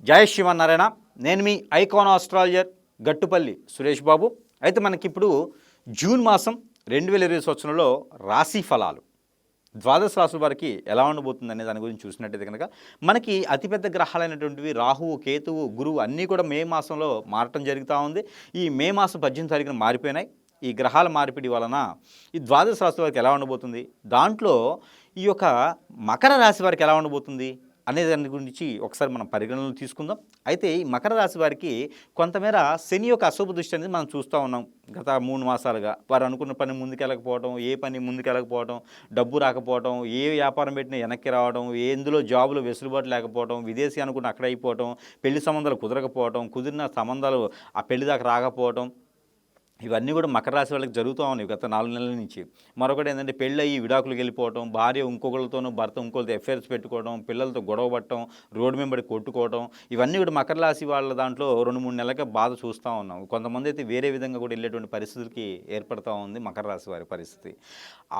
జై శ్రీమన్నారాయణ. నేను మీ icon astrologer Gattupalli Suresh Babu. అయితే మనకిప్పుడు జూన్ మాసం 2020 సంవత్సరంలో రాశి ఫలాలు ద్వాదశ రాశుల వారికి ఎలా ఉండబోతుంది అనే దాని గురించి చూసినట్టయితే కనుక మనకి అతిపెద్ద గ్రహాలైనటువంటివి రాహువు, కేతువు, గురువు అన్నీ కూడా మే మాసంలో మారటం జరుగుతూ ఉంది. ఈ మే మాసం 18 తారీఖున మారిపోయినాయి. ఈ గ్రహాల మార్పిడి వలన ఈ ద్వాదశ రాశుల వారికి ఎలా ఉండబోతుంది, దాంట్లో ఈ యొక్క మకర రాశి వారికి ఎలా ఉండబోతుంది అనే దాని గురించి ఒకసారి మనం పరిగణనలు తీసుకుందాం. అయితే ఈ మకర రాశి వారికి కొంతమేర శని యొక్క అశుభ దృష్టి అనేది మనం చూస్తూ ఉన్నాం. గత 3 మాసాలుగా వారు అనుకున్న పని ముందుకెళ్ళకపోవడం, ఏ పని ముందుకెళ్ళకపోవడం, డబ్బు రాకపోవడం, ఏ వ్యాపారం పెట్టినా వెనక్కి రావడం, ఎందులో జాబులు వెసులుబాటు లేకపోవడం, విదేశీ అనుకున్న అక్కడ అయిపోవడం, పెళ్లి సంబంధాలు కుదరకపోవడం, కుదిరిన సంబంధాలు ఆ పెళ్లి దాకా రాకపోవడం, ఇవన్నీ కూడా మకర రాశి వాళ్ళకి జరుగుతూ ఉన్నాయి గత 4 నెలల నుంచి. మరొకటి ఏంటంటే పెళ్ళయి విడాకులకు వెళ్ళిపోవడం, భార్య ఇంకొకరితోనూ భర్త ఇంకొకరితో ఎఫైర్స్ పెట్టుకోవడం, పిల్లలతో గొడవ పట్టడం, రోడ్డు మీద పడి కొట్టుకోవడం, ఇవన్నీ కూడా మకర రాశి వాళ్ళ దాంట్లో 2-3 నెలలకే బాధ చూస్తూ ఉన్నాం. కొంతమంది అయితే వేరే విధంగా కూడా వెళ్ళేటువంటి పరిస్థితులకి ఏర్పడుతూ ఉంది మకర రాశి వారి పరిస్థితి.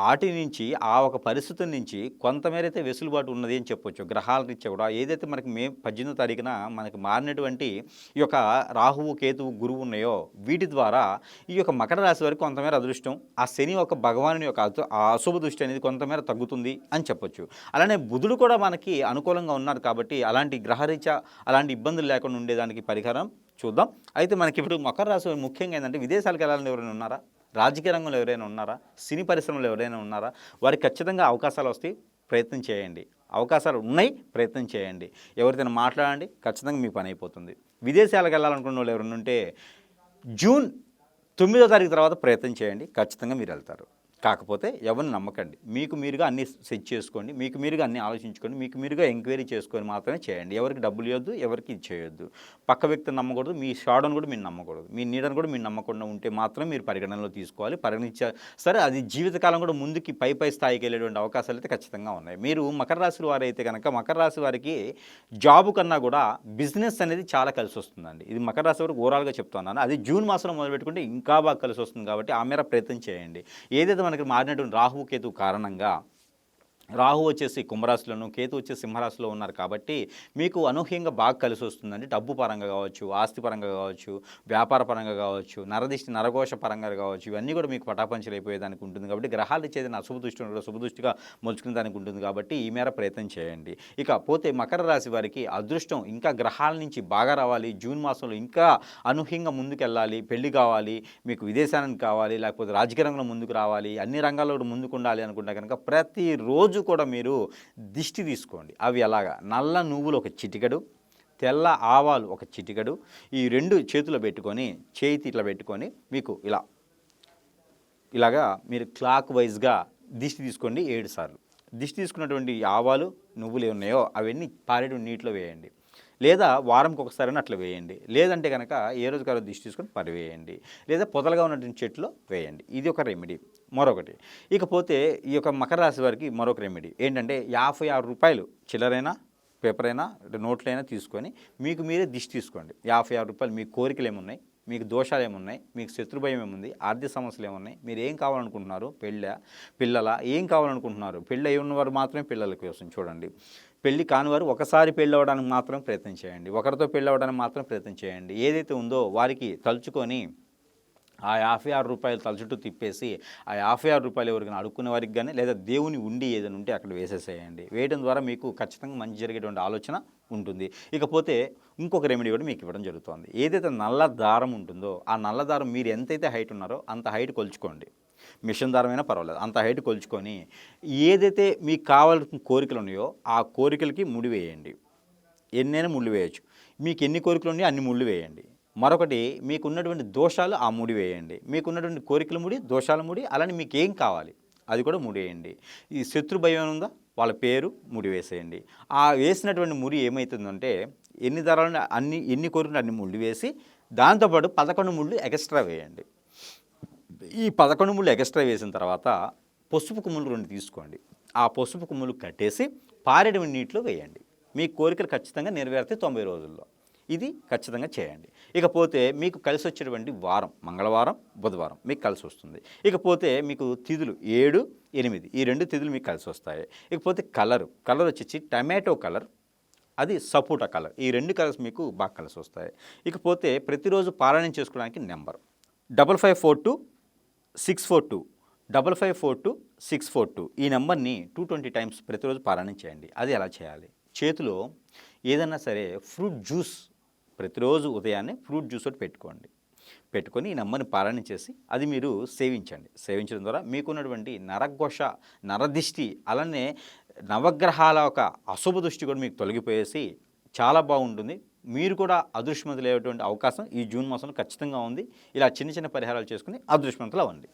వాటి నుంచి ఆ ఒక పరిస్థితి నుంచి కొంతమేర అయితే వెసులుబాటు ఉన్నది అని చెప్పొచ్చు. గ్రహాల రీత్యా కూడా ఏదైతే మనకి మే 18 తారీఖున మనకి మారినటువంటి ఈ యొక్క రాహువు, కేతువు, గురువు ఉన్నాయో వీటి ద్వారా ఈ యొక్క మకర రాశి వారికి కొంతమేర అదృష్టం, ఆ శని యొక్క భగవాను యొక్క ఆ అశుభ దృష్టి అనేది కొంతమేర తగ్గుతుంది అని చెప్పొచ్చు. అలానే బుధుడు కూడా మనకి అనుకూలంగా ఉన్నారు కాబట్టి అలాంటి గ్రహరీత్యా అలాంటి ఇబ్బందులు లేకుండా ఉండేదానికి పరిహారం చూద్దాం. అయితే మనకి ఇప్పుడు మకర రాశి వారు ముఖ్యంగా ఏంటంటే విదేశాలకు వెళ్ళాలని ఎవరైనా ఉన్నారా, రాజకీయ రంగంలో ఎవరైనా ఉన్నారా, సినీ పరిశ్రమలో ఎవరైనా ఉన్నారా, వారికి ఖచ్చితంగా అవకాశాలు వస్తాయి, ప్రయత్నం చేయండి. అవకాశాలు ఉన్నాయి, ప్రయత్నం చేయండి. ఎవరితోనే మాట్లాడండి, ఖచ్చితంగా మీ పని అయిపోతుంది. విదేశాలకు వెళ్ళాలనుకున్న వాళ్ళు ఎవరైనా ఉంటే జూన్ 9వ తారీఖు తర్వాత ప్రయత్నం చేయండి, ఖచ్చితంగా మీరు వెళ్తారు. కాకపోతే ఎవరిని నమ్మకండి, మీకు మీరుగా అన్నీ సెట్ చేసుకోండి, మీకు మీరుగా అన్నీ ఆలోచించుకోండి, మీకు మీరుగా ఎంక్వైరీ చేసుకొని మాత్రమే చేయండి. ఎవరికి డబ్బులు ఇవ్వద్దు, ఎవరికి ఇది చేయొద్దు. పక్క వ్యక్తిని నమ్మకూడదు, మీ షాడోని కూడా మీరు నమ్మకూడదు, మీ నీడను కూడా మీరు నమ్మకుండా ఉంటే మాత్రం మీరు పరిగణనలో తీసుకోవాలి. సరే అది జీవితకాలం కూడా ముందుకి పై స్థాయికి వెళ్ళేటువంటి అవకాశాలు అయితే ఖచ్చితంగా ఉన్నాయి. మీరు మకర రాశి వారు అయితే కనుక మకర రాశి వారికి జాబు కన్నా కూడా బిజినెస్ అనేది చాలా కలిసి వస్తుందండి. ఇది మకర రాశి వారికి ఓవరాల్గా చెప్తున్నాను. అది జూన్ మాసంలో మొదలుపెట్టుకుంటే ఇంకా బాగా కలిసి వస్తుంది కాబట్టి ఆ మేర ప్రయత్నం చేయండి. ఏదైతే మనకి మారినటువంటి రాహువు, కేతు కారణంగా రాహు వచ్చేసి కుంభరాశిలోను, కేతు వచ్చేసి సింహరాశిలో ఉన్నారు కాబట్టి మీకు అనూహ్యంగా బాగా కలిసి వస్తుందండి. డబ్బు పరంగా కావచ్చు, ఆస్తి పరంగా కావచ్చు, వ్యాపార పరంగా కావచ్చు, నరఘోష పరంగా కావచ్చు, ఇవన్నీ కూడా మీకు పటాపంచలు అయిపోయేదానికి ఉంటుంది. కాబట్టి గ్రహాలు ఇచ్చేది అశుభ దృష్టి కూడా శుభ దృష్టిగా మలుచుకునే దానికి ఉంటుంది కాబట్టి ఈ మేర ప్రయత్నం చేయండి. ఇకపోతే మకర రాశి వారికి అదృష్టం ఇంకా గ్రహాల నుంచి బాగా రావాలి, జూన్ మాసంలో ఇంకా అనూహ్యంగా ముందుకెళ్ళాలి, పెళ్లి కావాలి, మీకు విదేశానికి కావాలి, లేకపోతే రాజకీయ రంగంలో ముందుకు రావాలి, అన్ని రంగాల్లో కూడా ముందుకు ఉండాలి అనుకుంటే కనుక ప్రతిరోజు కూడా మీరు దిష్టి తీసుకోండి. అవి అలాగా నల్ల నువ్వులు ఒక చిటికెడు, తెల్ల ఆవాలు ఒక చిటికెడు, ఈ 2 చేతులు పెట్టుకొని చేతి ఇట్లా పెట్టుకొని మీకు ఇలాగా మీరు క్లాక్ వైజ్గా దిష్టి తీసుకోండి 7 సార్లు. దిష్టి తీసుకున్నటువంటి ఆవాలు, నువ్వులు ఏమున్నాయో అవన్నీ పారేడు నీటిలో వేయండి, లేదా వారంకి ఒకసారి అట్లా వేయండి. లేదంటే కనుక ఏ రోజు కారో దిష్టి తీసుకొని పరివేయండి, లేదా పొదలుగా ఉన్నటువంటి చెట్లో వేయండి. ఇది ఒక రెమెడీ. మరొకటి ఇకపోతే ఈ యొక్క మకర రాశి వారికి మరొక రెమెడీ ఏంటంటే 56 రూపాయలు చిల్లరైనా పేపర్ అయినా నోట్లైనా తీసుకొని మీకు మీరే దిష్టి తీసుకోండి. 56 రూపాయలు. మీ కోరికలు ఏమున్నాయి, మీకు దోషాలు ఏమున్నాయి, మీకు శత్రుభయం ఏముంది, ఆర్థిక సమస్యలు ఏమున్నాయి, మీరు ఏం కావాలనుకుంటున్నారు, పిల్లల ఏం కావాలనుకుంటున్నారు. పెళ్ళి అయి ఉన్నవారు మాత్రమే పిల్లల కోసం చూడండి. పెళ్ళి కానివారు ఒకసారి పెళ్ళి అవ్వడానికి మాత్రం ప్రయత్నం చేయండి, ఒకరితో పెళ్ళి అవ్వడానికి మాత్రం ప్రయత్నం చేయండి. ఏదైతే ఉందో వారికి తలుచుకొని ఆ 56 రూపాయలు తల చుట్టూ తిప్పేసి ఆ 56 రూపాయలు ఎవరికైనా అడుక్కునే వారికి కానీ లేదా దేవుని ఉండి ఏదైనా ఉంటే అక్కడ వేసేసేయండి. వేయడం ద్వారా మీకు ఖచ్చితంగా మంచి జరిగేటువంటి ఆలోచన ఉంటుంది. ఇకపోతే ఇంకొక రెమెడీ కూడా మీకు ఇవ్వడం జరుగుతుంది. ఏదైతే నల్ల దారం ఉంటుందో ఆ నల్ల దారం మీరు ఎంతైతే హైట్ ఉన్నారో అంత హైట్ కొలుచుకోండి. మిషన్ దారమైనా పర్వాలేదు, అంత హైట్ కొలుచుకొని ఏదైతే మీకు కావాల్సిన కోరికలు ఉన్నాయో ఆ కోరికలకి ముడి వేయండి. ఎన్నైనా ముళ్ళు వేయచ్చు. మీకు ఎన్ని కోరికలు ఉన్నాయో అన్ని ముళ్ళు వేయండి. మరొకటి మీకున్నటువంటి దోషాలు ఆ ముడి వేయండి. మీకున్నటువంటి కోరికల ముడి, దోషాల ముడి, అలానే మీకు ఏం కావాలి అది కూడా ముడి వేయండి. ఈ శత్రు భయం ఉందా వాళ్ళ పేరు ముడి వేసేయండి. ఆ వేసినటువంటి ముడి ఏమవుతుందంటే ఎన్ని దారాలను ఎన్ని కోరికలు అన్ని ముళ్ళు వేసి దాంతోపాటు 11 ముళ్ళు ఎక్స్ట్రా వేయండి. ఈ 11 ముళ్ళు ఎక్స్ట్రా వేసిన తర్వాత పసుపు కొమ్ములు 2 తీసుకోండి. ఆ పసుపు కొమ్ములు కట్టేసి పారేడు నీటిలో వేయండి. మీ కోరికలు ఖచ్చితంగా నెరవేరుతాయి 90 రోజుల్లో. ఇది ఖచ్చితంగా చేయండి. ఇకపోతే మీకు కలిసి వచ్చేటువంటి వారం మంగళవారం, బుధవారం మీకు కలిసి వస్తుంది. ఇకపోతే మీకు తిథులు 7, 8 ఈ 2 తిథులు మీకు కలిసి వస్తాయి. ఇకపోతే కలర్ వచ్చేసి టమాటో కలర్, అది సపోటా కలర్. ఈ 2 కలర్స్ మీకు బాగా కలిసి వస్తాయి. ఇకపోతే ప్రతిరోజు పారాయణం చేసుకోవడానికి నెంబర్ 5542 642 5542 642 ఈ నెంబర్ని 220 టైమ్స్ ప్రతిరోజు పారాయణం చేయండి. అది ఎలా చేయాలి? చేతిలో ఏదైనా సరే ఫ్రూట్ జ్యూస్ ప్రతిరోజు ఉదయాన్నే ఫ్రూట్ జ్యూస్ ఒకటి పెట్టుకొని ఈ నెంబర్ని పారాయణం చేసి అది మీరు సేవించండి. సేవించడం ద్వారా మీకున్నటువంటి నరఘోష, నరదిష్టి, అలానే నవగ్రహాల ఒక అశుభ దృష్టి కూడా మీకు తొలగిపోయేసి చాలా బాగుంటుంది. మీరు కూడా అదృష్టవంతులయ్యేటువంటి అవకాశం ఈ జూన్ మాసంలో ఖచ్చితంగా ఉంది. ఇలా చిన్న చిన్న పరిహారాలు చేసుకుని అదృష్టవంతులు అవ్వండి.